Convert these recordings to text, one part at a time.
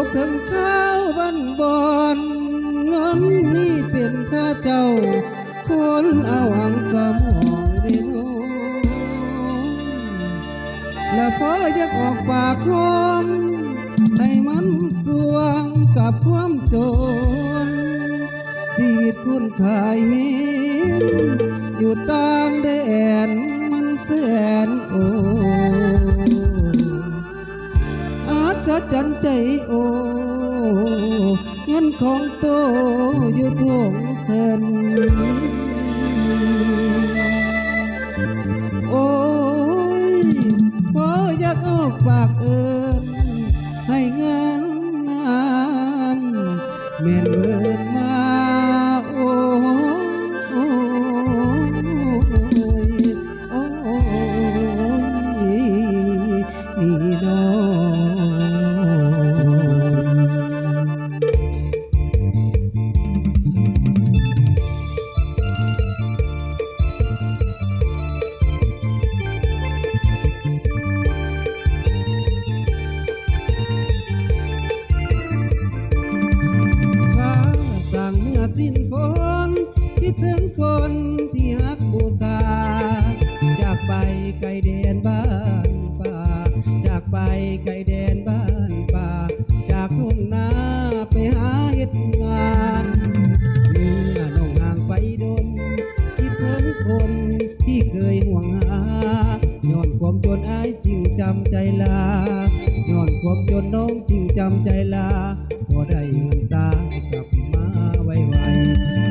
กถึงข้าวบ้านบอนเงินนี่เป็นข้าเจ้าคนเอาอังสมองได้น้องและพออยากออกปากครองให้มันสวงกับความจนชีวิตคุณขายอยู่ต่างแดนมันแสนโออาชะจันใจโอเงินของโตอยู่ทวงเพิ่นโอ้ยพออยากออกปากเอิญให้เงินนั้นแม่นเอิญมาโอ้โอ้โอ้นี่น้สิ้นฝนคิดถึงคนที่ฮักบูชาจากไปไกลแดนบ้านป่าจากไปไกลแดนบ้านป่าจากทุ่งนาไปหาเฮ็ดงานเมื่อน้องห่างไปดนคิดถึงคนที่เคยห่วงหาย้อนความจนอ้ายจริงจำใจลาย้อนความจนน้องจริงจำใจลาพอได้เงินตาให้กลับไว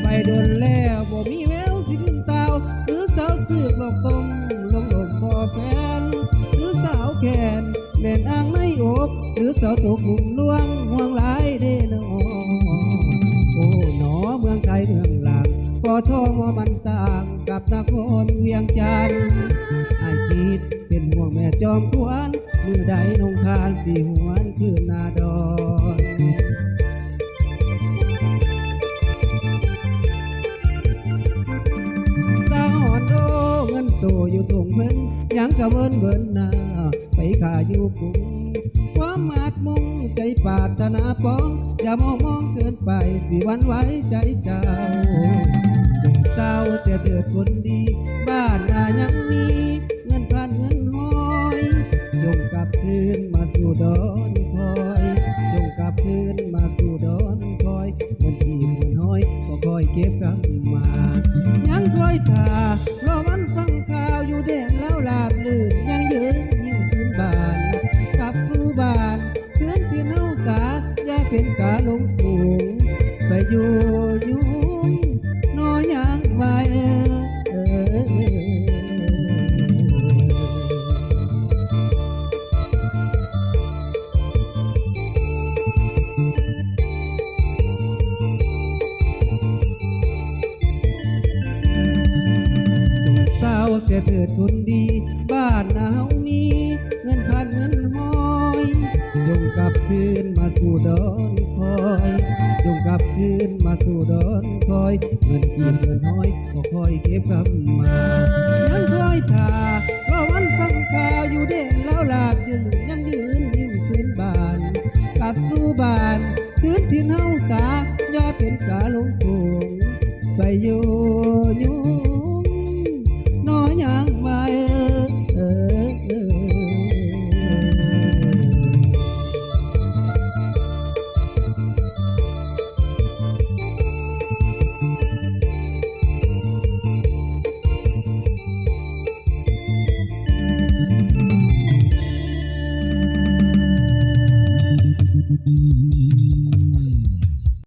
ไปโดนแล้วบ่มีแววสิขึ้นเตาหรือสาวตึกหลอกตมลงหลงพอแฟนหรือสาวแขนเล่นอ่างในอกหรือสาวตกหลุมล่วงห่วงหลายเด้นอโอ้หนอเมืองไทยเมืองหลังก็ท้องว่ามันต่างกับนครเวียงจันทร์ไอ้คิดเป็นห่วงแม่จอมขวัญมือใดนงคานสีหวนคืนนาดอนอยู่ตรงเพิ่นยังกะเบิ้นหน้าไปขาอยู่ปุ่งความมาดมุ่งใจปรารถนาป้องอย่ามองเกินไปสิวันไว้ใจเจ้าจงเศร้าเสียเถิดคนดีบ้านนายังมีเงินพันเงินห้อยจงกลับคืนมาสู่ดอนคอยจงกลับคืนมาสู่ดอนคอยเงินทีเงินห้อยก็คอยเก็บกำมายังคอยท่ารอมันฟังข่าวอยู่แดงแล้วลาบลื่นยังยืนยิ่งซื่นบานกลับสู่บ้านคืนที่เฮาสาอย่าเป็นกาลงปุ่งไปอยู่ยุ่งน้อยยังไว้เสียเถิดคนดีบ้านนาเฮามีเงินพันเงินห้อยจงกลับคืนมาสู่ดอนคอยจงกลับคืนมาสู่ดอนคอยเงินกินเงินห้อยก็คอยเก็บกำ